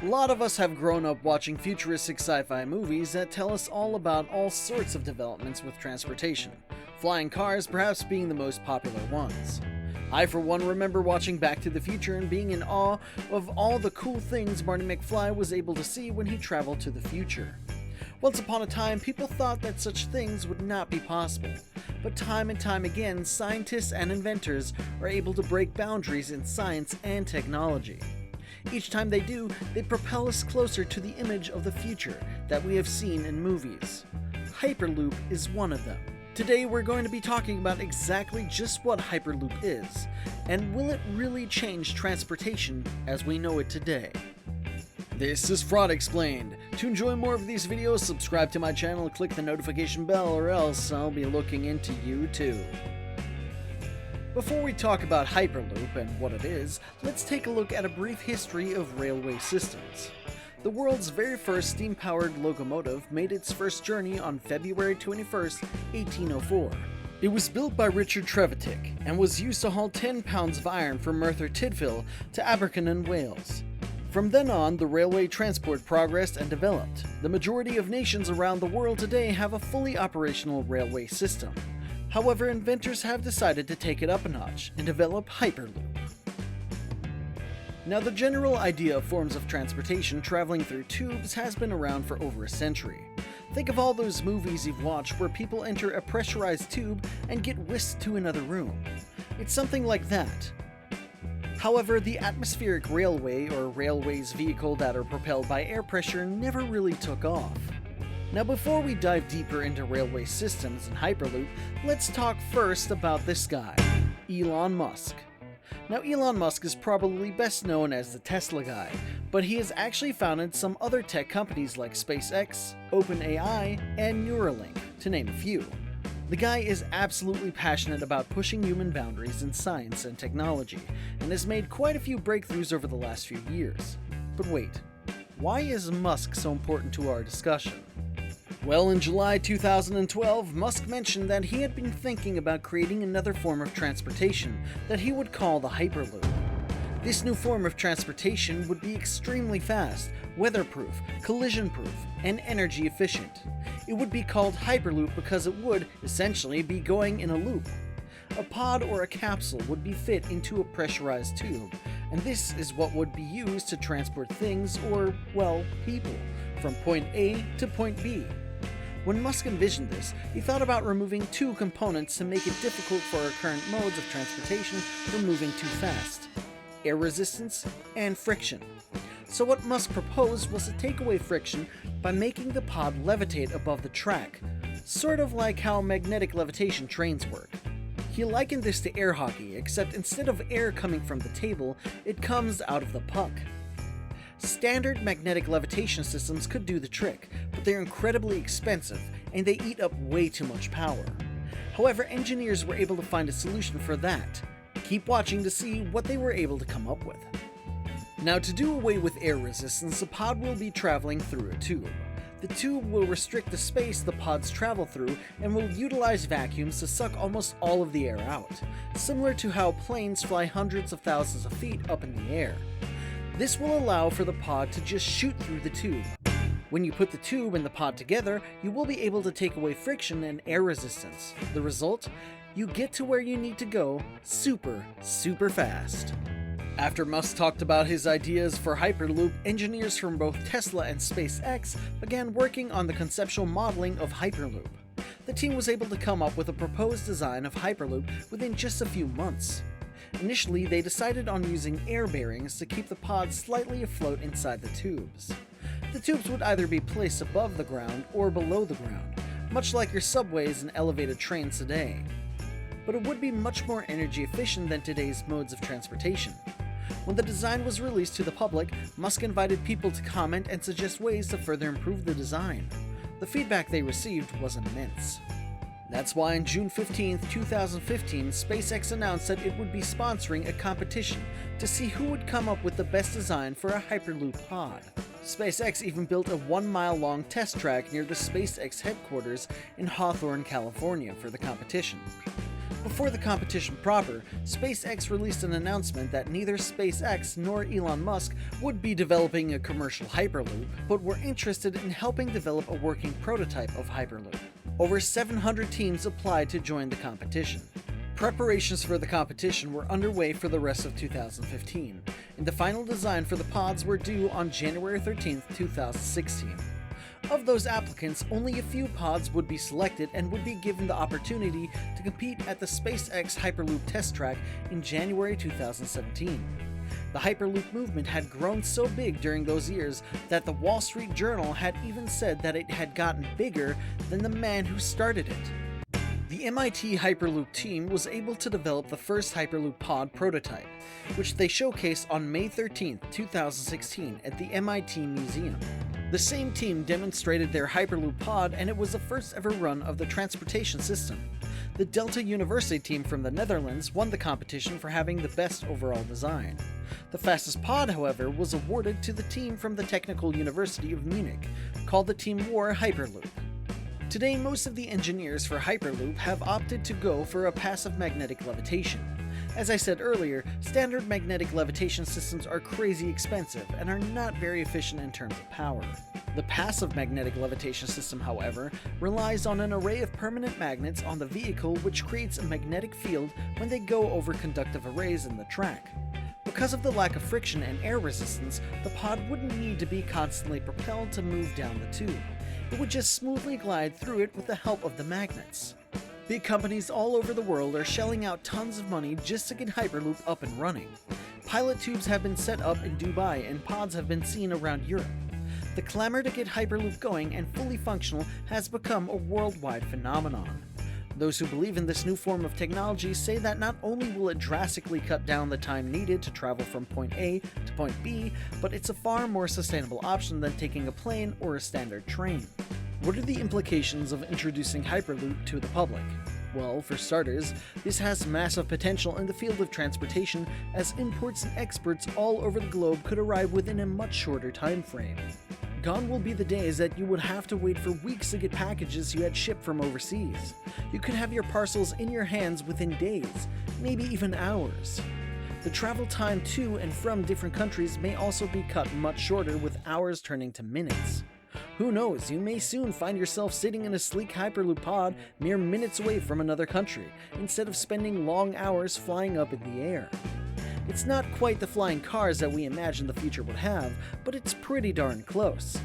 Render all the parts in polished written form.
lot of us have grown up watching futuristic sci-fi movies that tell us all about all sorts of developments with transportation, flying cars perhaps being the most popular ones. I, for one, remember watching Back to the Future and being in awe of all the cool things Marty McFly was able to see when he traveled to the future. Once upon a time, people thought that such things would not be possible, but time and time again, scientists and inventors are able to break boundaries in science and technology. Each time they do, they propel us closer to the image of the future that we have seen in movies. Hyperloop is one of them. Today we're going to be talking about exactly just what Hyperloop is, and will it really change transportation as we know it today? This is Fraud Explained. To enjoy more of these videos, subscribe to my channel, click the notification bell, or else I'll be looking into you too. Before we talk about Hyperloop and what it is, let's take a look at a brief history of railway systems. The world's very first steam-powered locomotive made its first journey on February 21st, 1804. It was built by Richard Trevithick and was used to haul 10 pounds of iron from Merthyr Tydfil to Aberystwyth in Wales. From then on, the railway transport progressed and developed. The majority of nations around the world today have a fully operational railway system. However, inventors have decided to take it up a notch and develop Hyperloop. Now, the general idea of forms of transportation traveling through tubes has been around for over a century. Think of all those movies you've watched where people enter a pressurized tube and get whisked to another room. It's something like that. However, the atmospheric railway, or railway's vehicle that are propelled by air pressure, never really took off. Now, before we dive deeper into railway systems and Hyperloop, let's talk first about this guy, Elon Musk. Now, Elon Musk is probably best known as the Tesla guy, but he has actually founded some other tech companies like SpaceX, OpenAI, and Neuralink, to name a few. The guy is absolutely passionate about pushing human boundaries in science and technology, and has made quite a few breakthroughs over the last few years. But wait, why is Musk so important to our discussion? Well, in July 2012, Musk mentioned that he had been thinking about creating another form of transportation that he would call the Hyperloop. This new form of transportation would be extremely fast, weatherproof, collision-proof, and energy efficient. It would be called Hyperloop because it would, essentially, be going in a loop. A pod or a capsule would be fit into a pressurized tube, and this is what would be used to transport things, or, well, people, from point A to point B. When Musk envisioned this, he thought about removing two components to make it difficult for our current modes of transportation from moving too fast: air resistance and friction. So what Musk proposed was to take away friction by making the pod levitate above the track, sort of like how magnetic levitation trains work. He likened this to air hockey, except instead of air coming from the table, it comes out of the puck. Standard magnetic levitation systems could do the trick, but they're incredibly expensive, and they eat up way too much power. However, engineers were able to find a solution for that. Keep watching to see what they were able to come up with. Now, to do away with air resistance, the pod will be traveling through a tube. The tube will restrict the space the pods travel through and will utilize vacuums to suck almost all of the air out, similar to how planes fly hundreds of thousands of feet up in the air. This will allow for the pod to just shoot through the tube. When you put the tube and the pod together, you will be able to take away friction and air resistance. The result? You get to where you need to go super fast. After Musk talked about his ideas for Hyperloop, engineers from both Tesla and SpaceX began working on the conceptual modeling of Hyperloop. The team was able to come up with a proposed design of Hyperloop within just a few months. Initially, they decided on using air bearings to keep the pod slightly afloat inside the tubes. The tubes would either be placed above the ground or below the ground, much like your subways and elevated trains today. But it would be much more energy efficient than today's modes of transportation. When the design was released to the public, Musk invited people to comment and suggest ways to further improve the design. The feedback they received was immense. That's why on June 15, 2015, SpaceX announced that it would be sponsoring a competition to see who would come up with the best design for a Hyperloop pod. SpaceX even built a 1-mile-long test track near the SpaceX headquarters in Hawthorne, California for the competition. Before the competition proper, SpaceX released an announcement that neither SpaceX nor Elon Musk would be developing a commercial Hyperloop, but were interested in helping develop a working prototype of Hyperloop. Over 700 teams applied to join the competition. Preparations for the competition were underway for the rest of 2015, and the final design for the pods were due on January 13, 2016. Of those applicants, only a few pods would be selected and would be given the opportunity to compete at the SpaceX Hyperloop test track in January 2017. The Hyperloop movement had grown so big during those years that the Wall Street Journal had even said that it had gotten bigger than the man who started it. The MIT Hyperloop team was able to develop the first Hyperloop pod prototype, which they showcased on May 13, 2016 at the MIT Museum. The same team demonstrated their Hyperloop pod, and it was the first ever run of the transportation system. The Delta University team from the Netherlands won the competition for having the best overall design. The fastest pod, however, was awarded to the team from the Technical University of Munich, called the Team War Hyperloop. Today, most of the engineers for Hyperloop have opted to go for a passive magnetic levitation. As I said earlier, standard magnetic levitation systems are crazy expensive and are not very efficient in terms of power. The passive magnetic levitation system, however, relies on an array of permanent magnets on the vehicle which creates a magnetic field when they go over conductive arrays in the track. Because of the lack of friction and air resistance, the pod wouldn't need to be constantly propelled to move down the tube. It would just smoothly glide through it with the help of the magnets. Big companies all over the world are shelling out tons of money just to get Hyperloop up and running. Pilot tubes have been set up in Dubai and pods have been seen around Europe. The clamor to get Hyperloop going and fully functional has become a worldwide phenomenon. Those who believe in this new form of technology say that not only will it drastically cut down the time needed to travel from point A to point B, but it's a far more sustainable option than taking a plane or a standard train. What are the implications of introducing Hyperloop to the public? Well, for starters, this has massive potential in the field of transportation, as imports and exports all over the globe could arrive within a much shorter time frame. Gone will be the days that you would have to wait for weeks to get packages you had shipped from overseas. You could have your parcels in your hands within days, maybe even hours. The travel time to and from different countries may also be cut much shorter, with hours turning to minutes. Who knows, you may soon find yourself sitting in a sleek Hyperloop pod mere minutes away from another country, instead of spending long hours flying up in the air. It's not quite the flying cars that we imagined the future would have, but it's pretty darn close.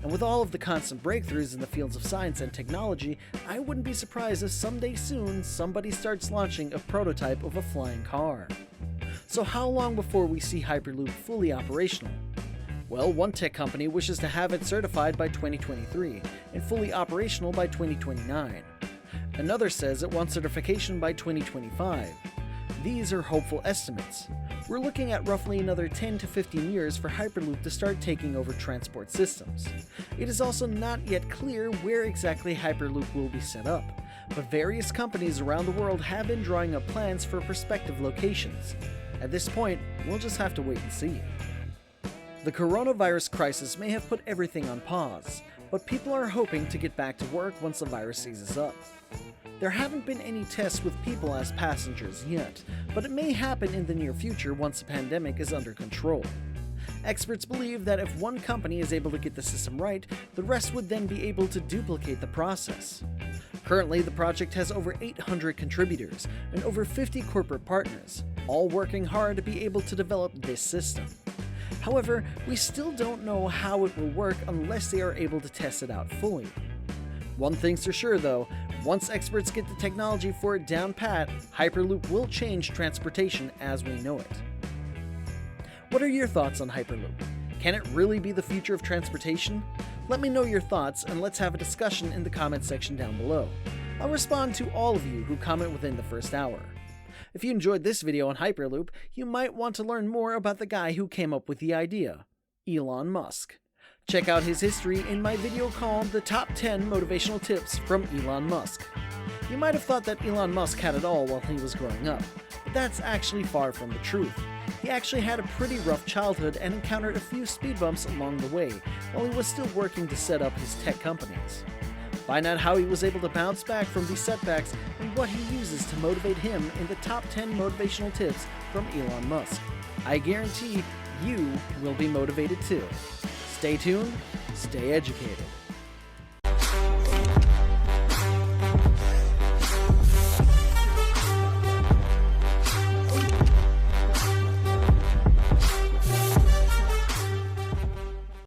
And with all of the constant breakthroughs in the fields of science and technology, I wouldn't be surprised if someday soon somebody starts launching a prototype of a flying car. So how long before we see Hyperloop fully operational? Well, one tech company wishes to have it certified by 2023 and fully operational by 2029. Another says it wants certification by 2025. These are hopeful estimates. We're looking at roughly another 10 to 15 years for Hyperloop to start taking over transport systems. It is also not yet clear where exactly Hyperloop will be set up, but various companies around the world have been drawing up plans for prospective locations. At this point, we'll just have to wait and see. The coronavirus crisis may have put everything on pause, but people are hoping to get back to work once the virus eases up. There haven't been any tests with people as passengers yet, but it may happen in the near future once the pandemic is under control. Experts believe that if one company is able to get the system right, the rest would then be able to duplicate the process. Currently, the project has over 800 contributors and over 50 corporate partners, all working hard to be able to develop this system. However, we still don't know how it will work unless they are able to test it out fully. One thing's for sure though, once experts get the technology for it down pat, Hyperloop will change transportation as we know it. What are your thoughts on Hyperloop? Can it really be the future of transportation? Let me know your thoughts and let's have a discussion in the comment section down below. I'll respond to all of you who comment within the first hour. If you enjoyed this video on Hyperloop, you might want to learn more about the guy who came up with the idea, Elon Musk. Check out his history in my video called The Top 10 Motivational Tips from Elon Musk. You might have thought that Elon Musk had it all while he was growing up, but that's actually far from the truth. He actually had a pretty rough childhood and encountered a few speed bumps along the way while he was still working to set up his tech companies. Find out how he was able to bounce back from these setbacks and what he uses to motivate him in the top 10 motivational tips from Elon Musk. I guarantee you will be motivated too. Stay tuned, stay educated.